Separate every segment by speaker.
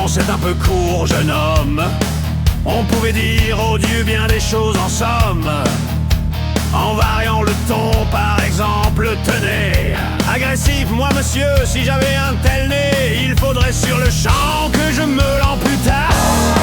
Speaker 1: C'est un peu court, jeune homme. On pouvait dire au Dieu bien des choses en somme. En variant le ton, par exemple, tenez. Agressif, moi monsieur, si j'avais un tel nez, il faudrait sur le champ que je me l'amputasse.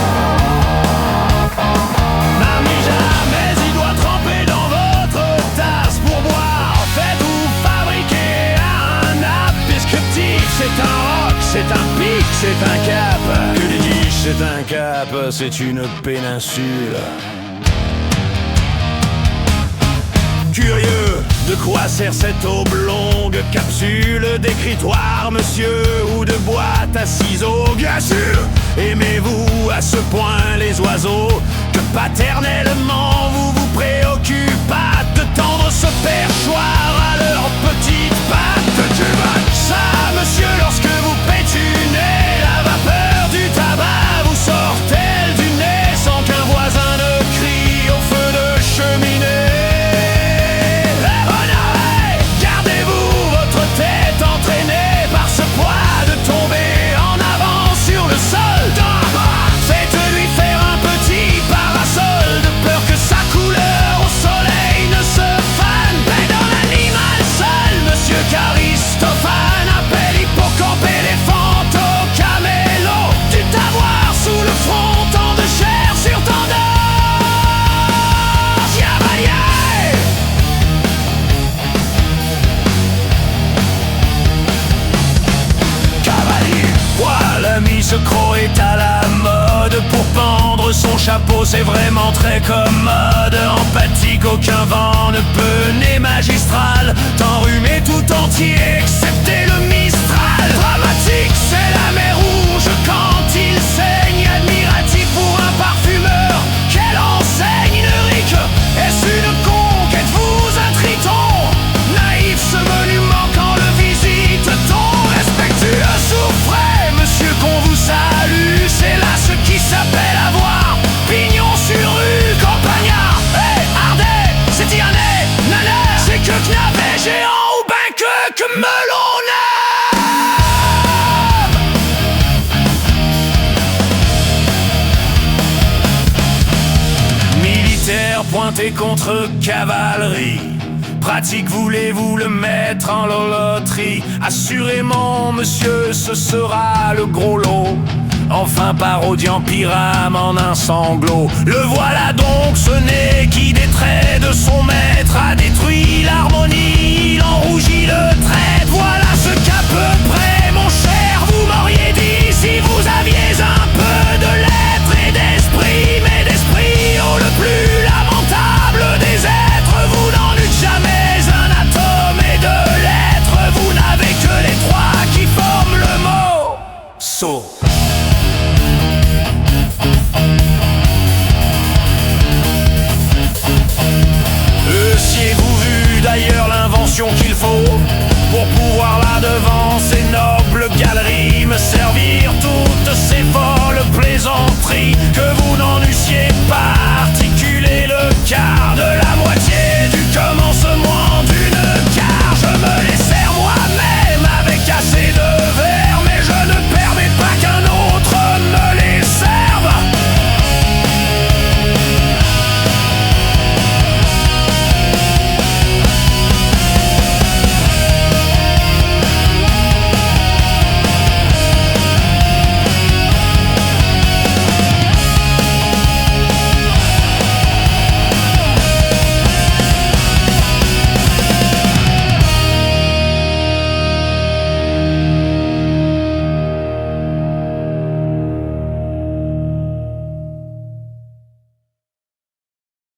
Speaker 1: Mamie, jamais il doit tremper dans votre tasse pour boire. Faites-vous fabriquer un apéritif. C'est un roc, c'est un pic, c'est un cap. Que dis-je, c'est un cap, c'est une péninsule. Curieux, de quoi sert cette oblongue capsule d'écritoire, monsieur, ou de boîte à ciseaux? Bien sûr, aimez-vous à ce point les oiseaux que paternellement vous vous préoccupâtes de tendre ce perchoir à leurs petites pattes. Tu vas ça, monsieur, lorsque vous pétunez la vapeur du tabac vous sort-elle du nez sans qu'un voisin ne crie au feu de cheminée? Entraîné par ce poids de tomber en avant sur le sol. Faites-lui faire un petit parasol de peur que sa couleur au soleil ne se fane. Mais dans l'animal seul, monsieur Aristophane appelle hippocampe éléphante au camélo. Du t'avoir sous le front, tant de chair sur tant d'os. L'ami ce croc est à la mode pour pendre son chapeau, c'est vraiment très commode. Empathique, aucun vent ne peut, né magistral, t'enrhumer tout entier, excepté le Mistral. Dramatique, c'est la mer rouge quand il saigne, admiratif pour un parfumeur. Quelle enseigne lyrique, est-ce une conquête, vous un triton? Naïf ce monument quand le visite-t-on, respectueux souffrait, monsieur qu'on vous salue. C'est là ce qui s'appelle avoir pignon sur rue. Campagnard, Ardais, c'est Tierney, Nanard, c'est que Knavet, géant ou ben que melon neuf. Militaire pointé contre cavalerie, pratique, voulez-vous le mettre en loterie? Assurément, monsieur, ce sera le gros lot. Enfin parodiant Pyrame en un sanglot. Le voilà donc, ce nez qui des traits de son maître a détruit l'harmonie, il en rougit le trait. Voilà ce qu'à peu près, mon cher, vous m'auriez dit si vous aviez un peu de lettres et d'esprit. Mais d'esprit, oh le plus lamentable des êtres, vous n'en eûtes jamais un atome, et de lettres, vous n'avez que les trois qui forment le mot sot.